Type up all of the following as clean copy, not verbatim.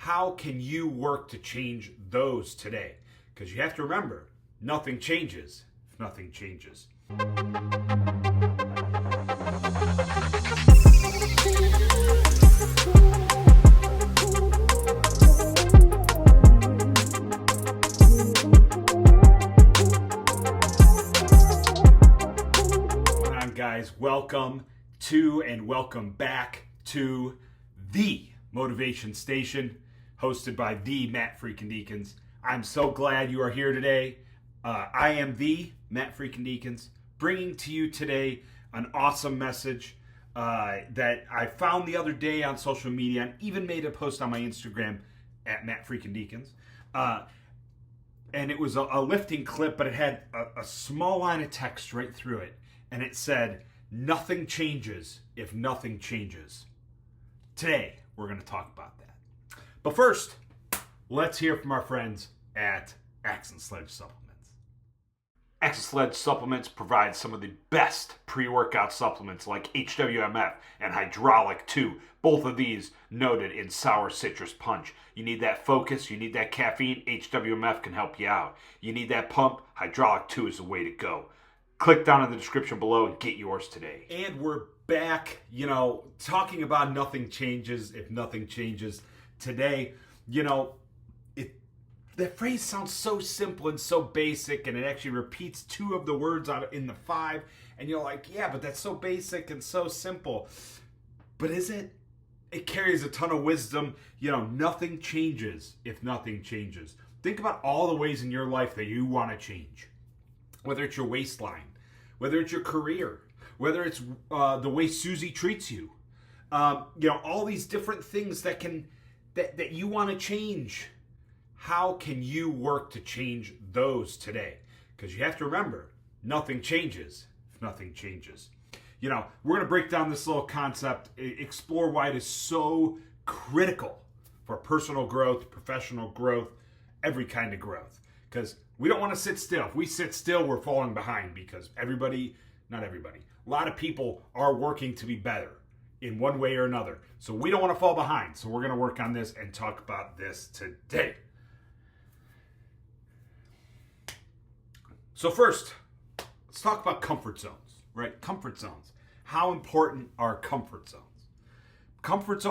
how can you work to change those today? Because you have to remember, nothing changes if nothing changes. Guys, welcome to and welcome back to the Motivation Station, hosted by the Matt Freakin Deakins. I'm so glad you are here today. I am the Matt Freakin Deakins, bringing to you today an awesome message that I found the other day on social media, and even made a post on my Instagram at Matt Freakin Deakins. And it was a lifting clip, but it had a small line of text right through it. And it said, nothing changes if nothing changes. Today, we're going to talk about that. But first, let's hear from our friends at Sledge Supplements. Sledge Supplements provides some of the best pre-workout supplements like HWMF and Hydraulic 2. Both of these noted in sour citrus punch. You need that focus, you need that caffeine, HWMF can help you out. You need that pump, Hydraulic 2 is the way to go. Click down in the description below and get yours today. And we're back, talking about nothing changes if nothing changes. Today, that phrase sounds so simple and so basic, and it actually repeats two of the words out in the five, and you're like, yeah, but that's so basic and so simple. But is it? It carries a ton of wisdom. Nothing changes if nothing changes. Think about all the ways in your life that you want to change. Whether it's your waistline, whether it's your career, whether it's the way Susie treats you, all these different things that you want to change. How can you work to change those today? Because you have to remember, nothing changes if nothing changes. We're going to break down this little concept, explore why it is so critical for personal growth, professional growth, every kind of growth. Because we don't want to sit still. If we sit still, we're falling behind, because not everybody, a lot of people are working to be better in one way or another. So we don't want to fall behind. So we're going to work on this and talk about this today. So first, let's talk about comfort zones, right? Comfort zones. How important are comfort zones?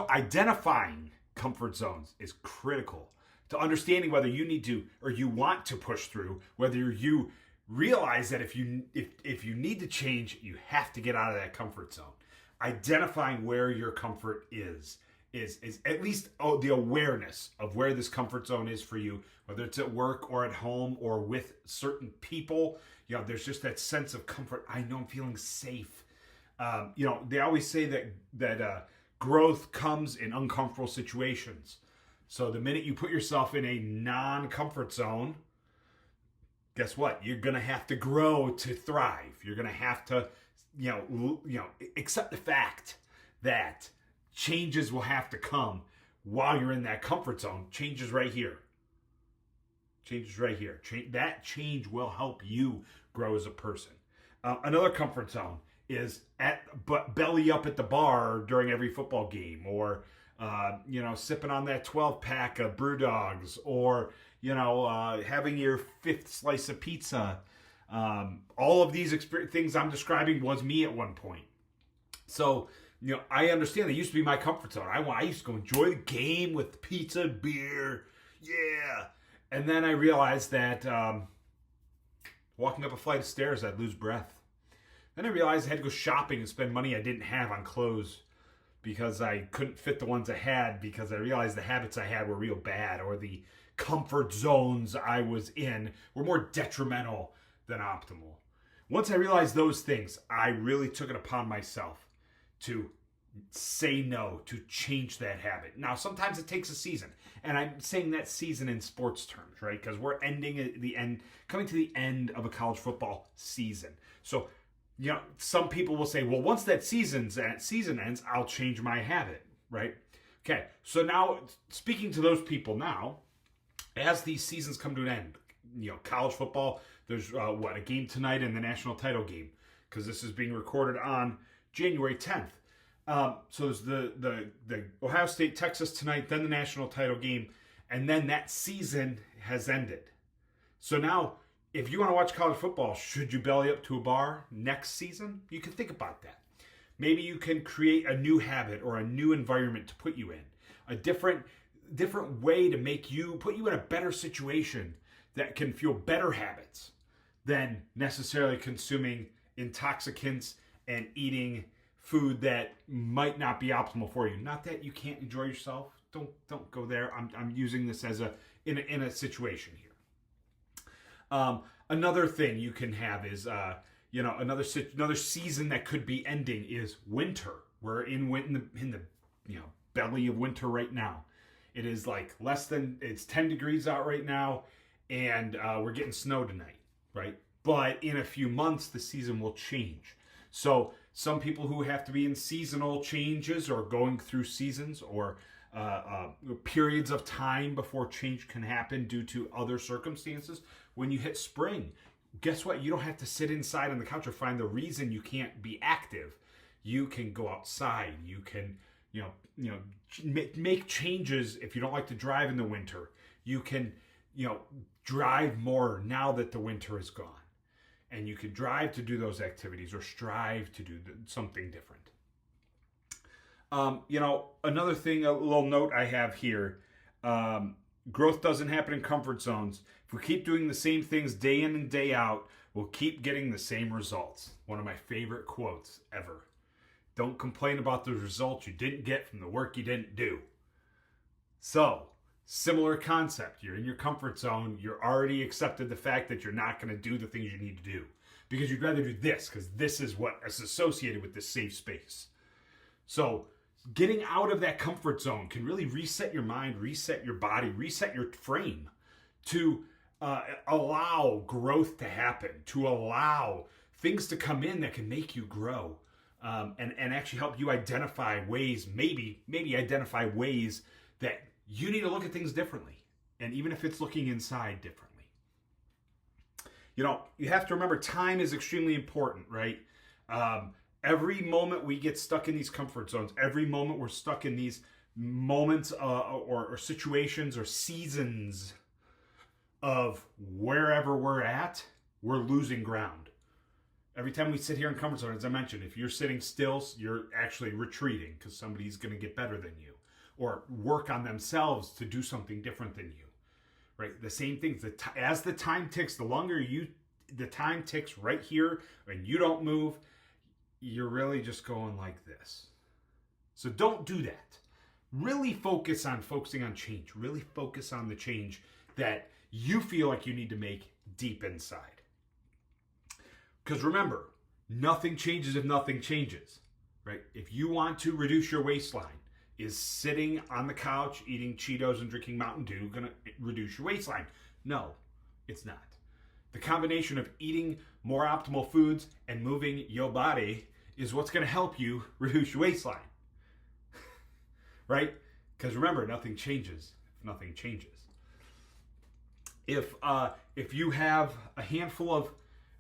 Identifying comfort zones is critical to understanding whether you need to or you want to push through, whether you realize that if you need to change, you have to get out of that comfort zone. Identifying where your comfort is at least the awareness of where this comfort zone is for you, whether it's at work or at home or with certain people. There's just that sense of comfort. I know I'm feeling safe. They always say that growth comes in uncomfortable situations. So the minute you put yourself in a non-comfort zone, guess what? You're going to have to grow to thrive. You're going to have to, accept the fact that changes will have to come while you're in that comfort zone. Change is right here. That change will help you grow as a person. Another comfort zone is belly up at the bar during every football game, or sipping on that 12-pack of brew dogs, or, having your fifth slice of pizza. All of these things I'm describing was me at one point. So, I understand that used to be my comfort zone. I used to go enjoy the game with pizza and beer. Yeah. And then I realized that walking up a flight of stairs, I'd lose breath. Then I realized I had to go shopping and spend money I didn't have on clothes, because I couldn't fit the ones I had, because I realized the habits I had were real bad, or the comfort zones I was in were more detrimental than optimal. Once I realized those things, I really took it upon myself to say no, to change that habit. Now, sometimes it takes a season, and I'm saying that season in sports terms, right? Because we're coming to the end of a college football season. So, some people will say, well, once that season ends, I'll change my habit, right? Okay, so now, speaking to those people now, as these seasons come to an end, college football, there's a game tonight in the national title game, because this is being recorded on January 10th. So there's the Ohio State Texas tonight, then the national title game, and then that season has ended. So now, if you want to watch college football, should you belly up to a bar next season? You can think about that. Maybe you can create a new habit or a new environment to put you in, a different way to put you in a better situation that can fuel better habits than necessarily consuming intoxicants and eating food that might not be optimal for you. Not that you can't enjoy yourself. Don't go there. I'm using this as in a situation here. Another thing you can have is another season that could be ending is winter. We're in the belly of winter right now. It is like it's 10 degrees out right now, and we're getting snow tonight, right? But in a few months, the season will change. So some people who have to be in seasonal changes or going through seasons or periods of time before change can happen due to other circumstances. When you hit spring, guess what? You don't have to sit inside on the couch or find the reason you can't be active. You can go outside. You can, make changes. If you don't like to drive in the winter, you can, drive more now that the winter is gone. And you can drive to do those activities or strive to do something different. Another thing, a little note I have here, growth doesn't happen in comfort zones. If we keep doing the same things day in and day out, we'll keep getting the same results. One of my favorite quotes ever. Don't complain about the results you didn't get from the work you didn't do. So, similar concept. You're in your comfort zone. You're already accepted the fact that you're not going to do the things you need to do because you'd rather do this because this is what is associated with this safe space. So, getting out of that comfort zone can really reset your mind, reset your body, reset your frame to allow growth to happen, to allow things to come in that can make you grow, and actually help you identify ways, maybe identify ways that you need to look at things differently. And even if it's looking inside differently. You have to remember time is extremely important, right? Every moment we get stuck in these comfort zones, every moment we're stuck in these moments or situations or seasons of wherever we're at, we're losing ground. Every time we sit here in comfort zone, as I mentioned, if you're sitting still, you're actually retreating because somebody's going to get better than you or work on themselves to do something different than you, right? The same thing, as the time ticks, the longer the time ticks right here and you don't move, you're really just going like this. So don't do that. Really focusing on change. Really focus on the change that you feel like you need to make deep inside. Because remember, nothing changes if nothing changes, right? If you want to reduce your waistline, is sitting on the couch eating Cheetos and drinking Mountain Dew going to reduce your waistline? No, it's not. The combination of eating more optimal foods and moving your body is what's going to help you reduce your waistline. Right? Because remember, nothing changes if nothing changes. If you have a handful of,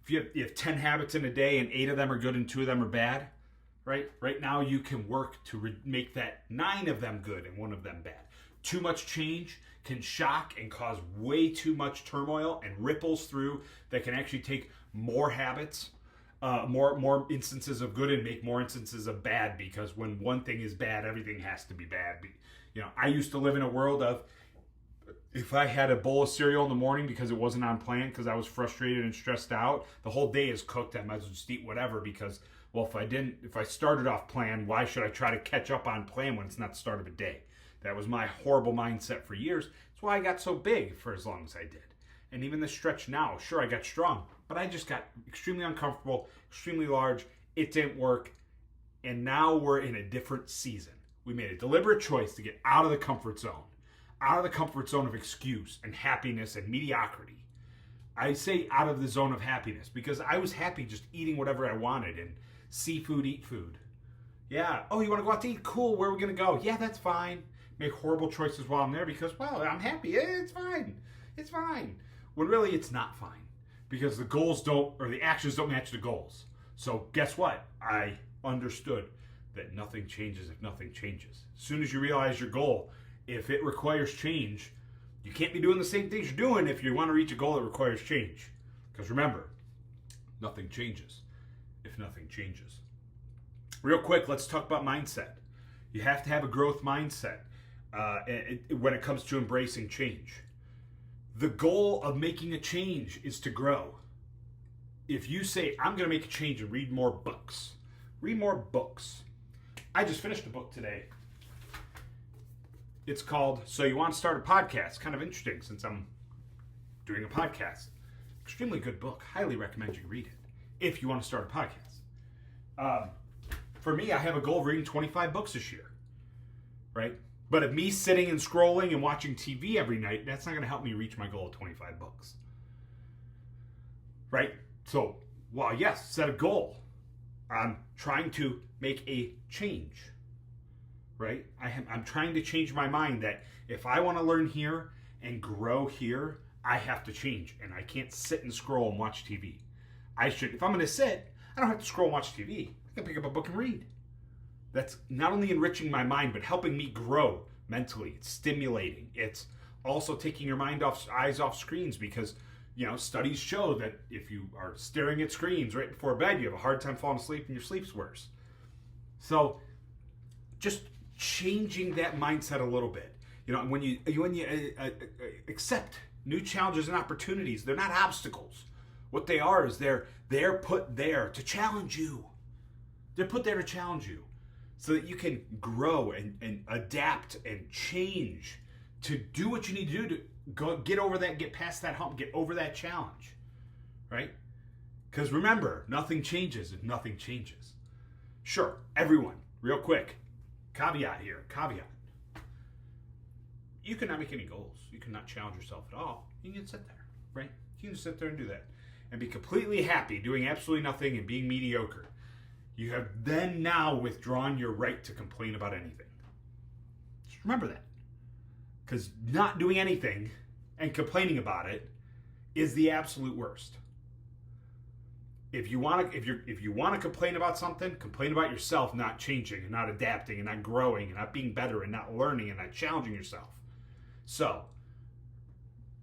if you have 10 habits in a day and 8 of them are good and 2 of them are bad, right now you can work to make that 9 of them good and 1 of them bad. Too much change can shock and cause way too much turmoil and ripples through that can actually take more habits, more instances of good and make more instances of bad, because when one thing is bad, everything has to be bad. I used to live in a world of, if I had a bowl of cereal in the morning because it wasn't on plan because I was frustrated and stressed out, the whole day is cooked. I might as well just eat whatever because, well, if I started off plan, why should I try to catch up on plan when it's not the start of a day? That was my horrible mindset for years. That's why I got so big for as long as I did. And even the stretch now, sure, I got strong, but I just got extremely uncomfortable, extremely large. It didn't work. And now we're in a different season. We made a deliberate choice to get out of the comfort zone of excuse and happiness and mediocrity. I say out of the zone of happiness because I was happy just eating whatever I wanted and seafood, eat food. Yeah. Oh, you want to go out to eat? Cool. Where are we going to go? Yeah, that's fine. Make horrible choices while I'm there because, well, I'm happy. It's fine. It's fine. When really it's not fine because the goals don't, or the actions don't match the goals. So guess what? I understood that nothing changes if nothing changes. As soon as you realize your goal, if it requires change, you can't be doing the same things you're doing if you want to reach a goal that requires change. Because remember, nothing changes if nothing changes. Real quick, let's talk about mindset. You have to have a growth mindset when it comes to embracing change. The goal of making a change is to grow. If you say, I'm going to make a change and read more books. Read more books. I just finished a book today. It's called So You Want to Start a Podcast. Kind of interesting since I'm doing a podcast. Extremely good book. Highly recommend you read it if you want to start a podcast. For me, I have a goal of reading 25 books this year. Right? But if me sitting and scrolling and watching TV every night, that's not going to help me reach my goal of 25 books. Right? So, well, yes, set a goal. I'm trying to make a change. Right? I'm trying to change my mind that if I want to learn here and grow here, I have to change. And I can't sit and scroll and watch TV. If I'm going to sit, I don't have to scroll and watch TV. I can pick up a book and read. That's not only enriching my mind, but helping me grow mentally. It's stimulating. It's also taking your eyes off screens because, studies show that if you are staring at screens right before bed, you have a hard time falling asleep and your sleep's worse. So just changing that mindset a little bit. When you accept new challenges and opportunities, they're not obstacles. What they are is they're put there to challenge you. They're put there to challenge you so that you can grow and adapt and change to do what you need to do to go get over that, get past that hump, get over that challenge, right? Because remember, nothing changes if nothing changes. Sure, everyone, real quick, caveat. You cannot make any goals. You cannot challenge yourself at all. You can sit there, right? You can just sit there and do that and be completely happy doing absolutely nothing and being mediocre. You have then now withdrawn your right to complain about anything. Just remember that. Because not doing anything and complaining about it is the absolute worst. If you want to complain about something, complain about yourself not changing and not adapting and not growing and not being better and not learning and not challenging yourself. So,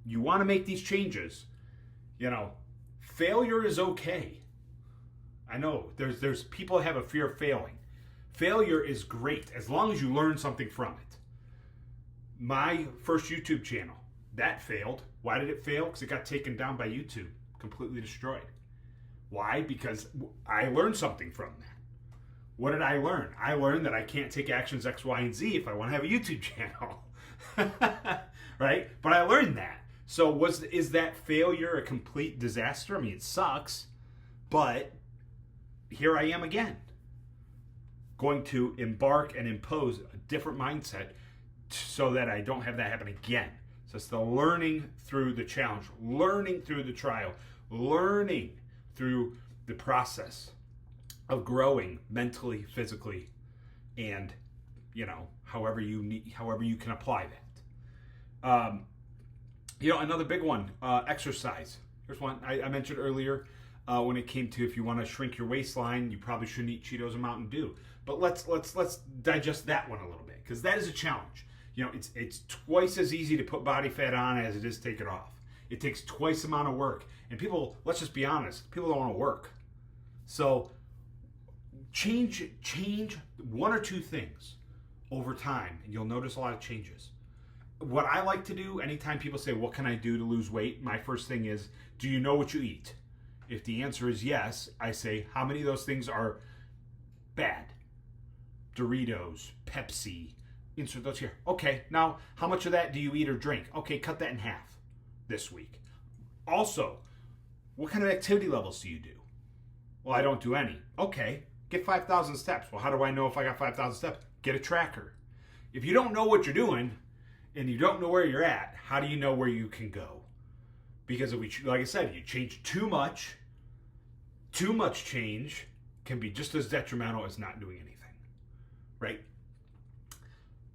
you want to make these changes. Failure is okay. I know there's people that have a fear of failing. Failure is great as long as you learn something from it. My first YouTube channel, that failed. Why did it fail? Because it got taken down by YouTube, completely destroyed. Why? Because I learned something from that. What did I learn? I learned that I can't take actions X, Y, and Z if I want to have a YouTube channel. Right? But I learned that. So is that failure a complete disaster? I mean, it sucks, but here I am again, going to embark and impose a different mindset so that I don't have that happen again. So it's the learning through the challenge, learning through the trial, learning through the process of growing mentally, physically, and however you can apply that. Another big one, exercise. Here's one I mentioned earlier. When it came to if you want to shrink your waistline, you probably shouldn't eat Cheetos and Mountain Dew. But let's digest that one a little bit because that is a challenge. It's twice as easy to put body fat on as it is to take it off. It takes twice the amount of work, and people, let's just be honest, people don't want to work. So change one or two things over time, and you'll notice a lot of changes. What I like to do anytime people say, "What can I do to lose weight?" My first thing is, do you know what you eat? If the answer is yes, I say, how many of those things are bad? Doritos, Pepsi, insert those here. Okay, now how much of that do you eat or drink? Okay, cut that in half this week. Also, what kind of activity levels do you do? Well, I don't do any. Okay, get 5,000 steps. Well, how do I know if I got 5,000 steps? Get a tracker. If you don't know what you're doing and you don't know where you're at, how do you know where you can go? Because like I said, you change too much change can be just as detrimental as not doing anything, right?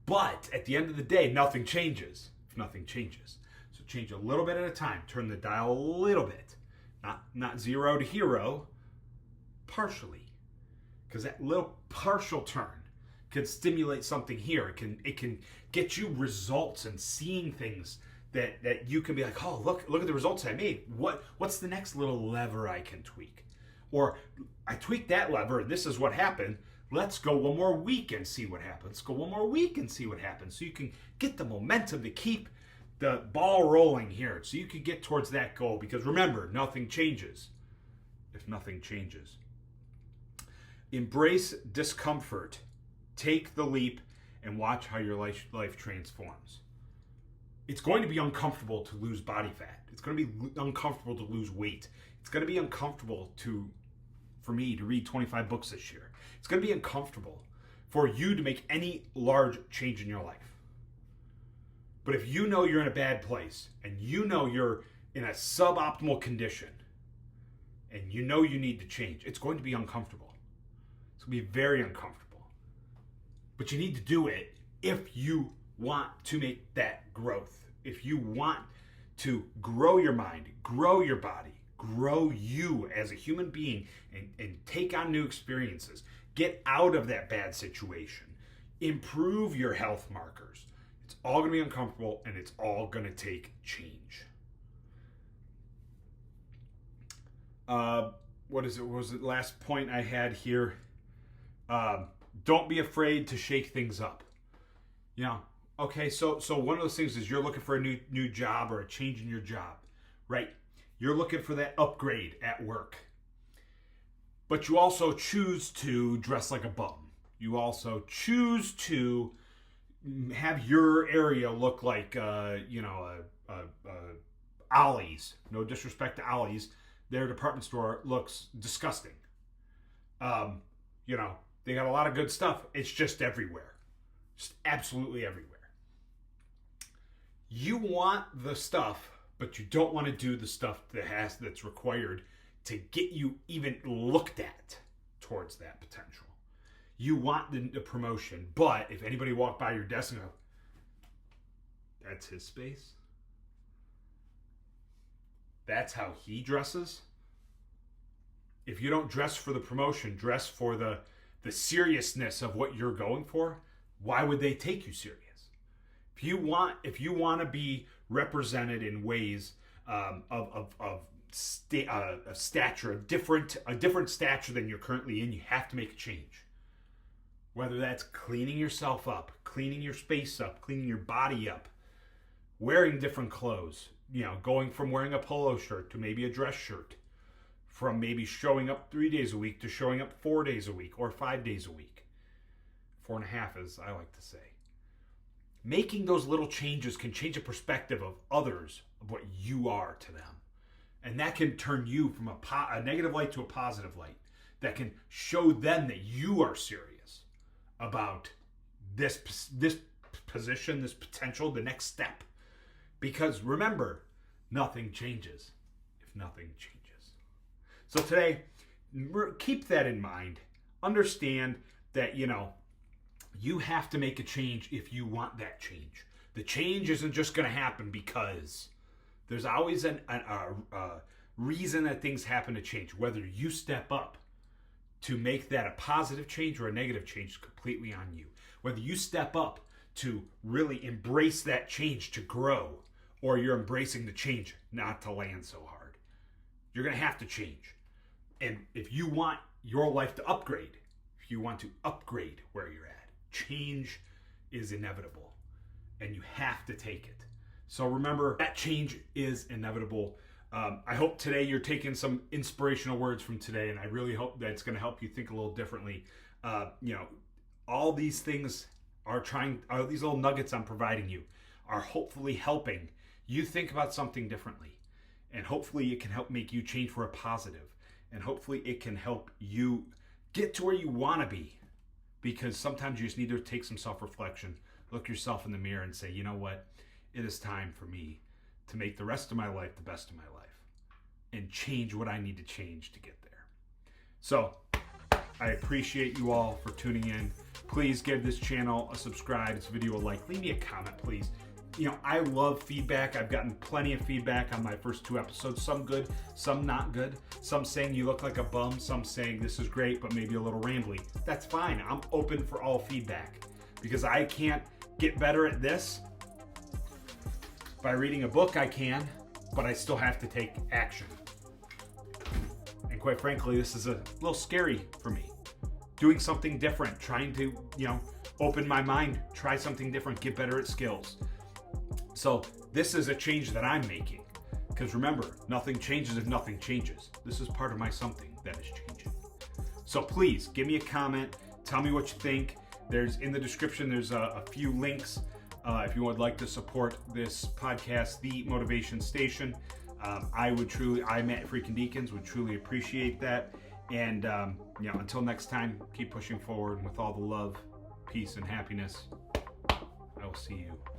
But at the end of the day, nothing changes if nothing changes. So change a little bit at a time. Turn the dial a little bit. Not 0 to hero, partially. because that little partial turn can stimulate something here. It can get you results and seeing things that you can be like, oh, look at the results I made. What's the next little lever I can tweak? Or I tweaked that lever and this is what happened. Let's go one more week and see what happens. Let's go one more week and see what happens. So you can get the momentum to keep the ball rolling here. So you can get towards that goal. Because remember, nothing changes if nothing changes. Embrace discomfort. Take the leap and watch how your life transforms. It's going to be uncomfortable to lose body fat. It's going to be uncomfortable to lose weight. It's going to be uncomfortable for me to read 25 books this year. It's going to be uncomfortable for you to make any large change in your life. But if you know you're in a bad place and you know you're in a suboptimal condition and you know you need to change, it's going to be uncomfortable. It's going to be very uncomfortable. But you need to do it if you want to make that growth. If you want to grow your mind, grow your body, grow you as a human being and take on new experiences, get out of that bad situation, improve your health markers. It's all going to be uncomfortable and it's all going to take change. What was the last point I had here? Don't be afraid to shake things up. Okay, so one of those things is you're looking for a new job or a change in your job, right? You're looking for that upgrade at work. But you also choose to dress like a bum. You also choose to have your area look like, Ollie's. No disrespect to Ollie's. Their department store looks disgusting. They got a lot of good stuff. It's just everywhere. Just absolutely everywhere. You want the stuff, but you don't want to do the stuff that's required to get you even looked at towards that potential. You want the promotion, but if anybody walked by your desk and go, that's his space? That's how he dresses? If you don't dress for the promotion, dress for the seriousness of what you're going for, why would they take you serious? If you want to be represented in ways of stature, a different stature than you're currently in, you have to make a change. Whether that's cleaning yourself up, cleaning your space up, cleaning your body up, wearing different clothes, going from wearing a polo shirt to maybe a dress shirt, from maybe showing up 3 days a week to showing up 4 days a week or 5 days a week. 4.5, as I like to say. Making those little changes can change the perspective of others of what you are to them. And that can turn you from a negative light to a positive light. That can show them that you are serious about this position, this potential, the next step. Because remember, nothing changes if nothing changes. So today, keep that in mind. Understand that, you have to make a change if you want that change. The change isn't just going to happen because. There's always a reason that things happen to change. Whether you step up to make that a positive change or a negative change is completely on you. Whether you step up to really embrace that change to grow, or you're embracing the change not to land so hard. You're going to have to change. And if you want your life to upgrade, if you want to upgrade where you're at, change is inevitable and you have to take it. So remember, that change is inevitable. I hope today you're taking some inspirational words from today, and I really hope that it's going to help you think a little differently. All these things these little nuggets I'm providing you are hopefully helping you think about something differently. And hopefully it can help make you change for a positive. And hopefully it can help you get to where you want to be. Because sometimes you just need to take some self-reflection, look yourself in the mirror and say, you know what? It is time for me to make the rest of my life the best of my life and change what I need to change to get there. So I appreciate you all for tuning in. Please give this channel a subscribe, this video a like. Leave me a comment, please. I love feedback. I've gotten plenty of feedback on my first 2 episodes. Some good, some not good. Some saying you look like a bum. Some saying this is great, but maybe a little rambly. That's fine. I'm open for all feedback because I can't get better at this by reading a book. I can, but I still have to take action. And quite frankly, this is a little scary for me. Doing something different, trying to, open my mind, try something different, get better at skills. So this is a change that I'm making. Because remember, nothing changes if nothing changes. This is part of my something that is changing. So please give me a comment. Tell me what you think. In the description, there's a few links if you would like to support this podcast, The Motivation Station. I, Matt Freakin Deakins, would truly appreciate that. And until next time, keep pushing forward with all the love, peace, and happiness. I will see you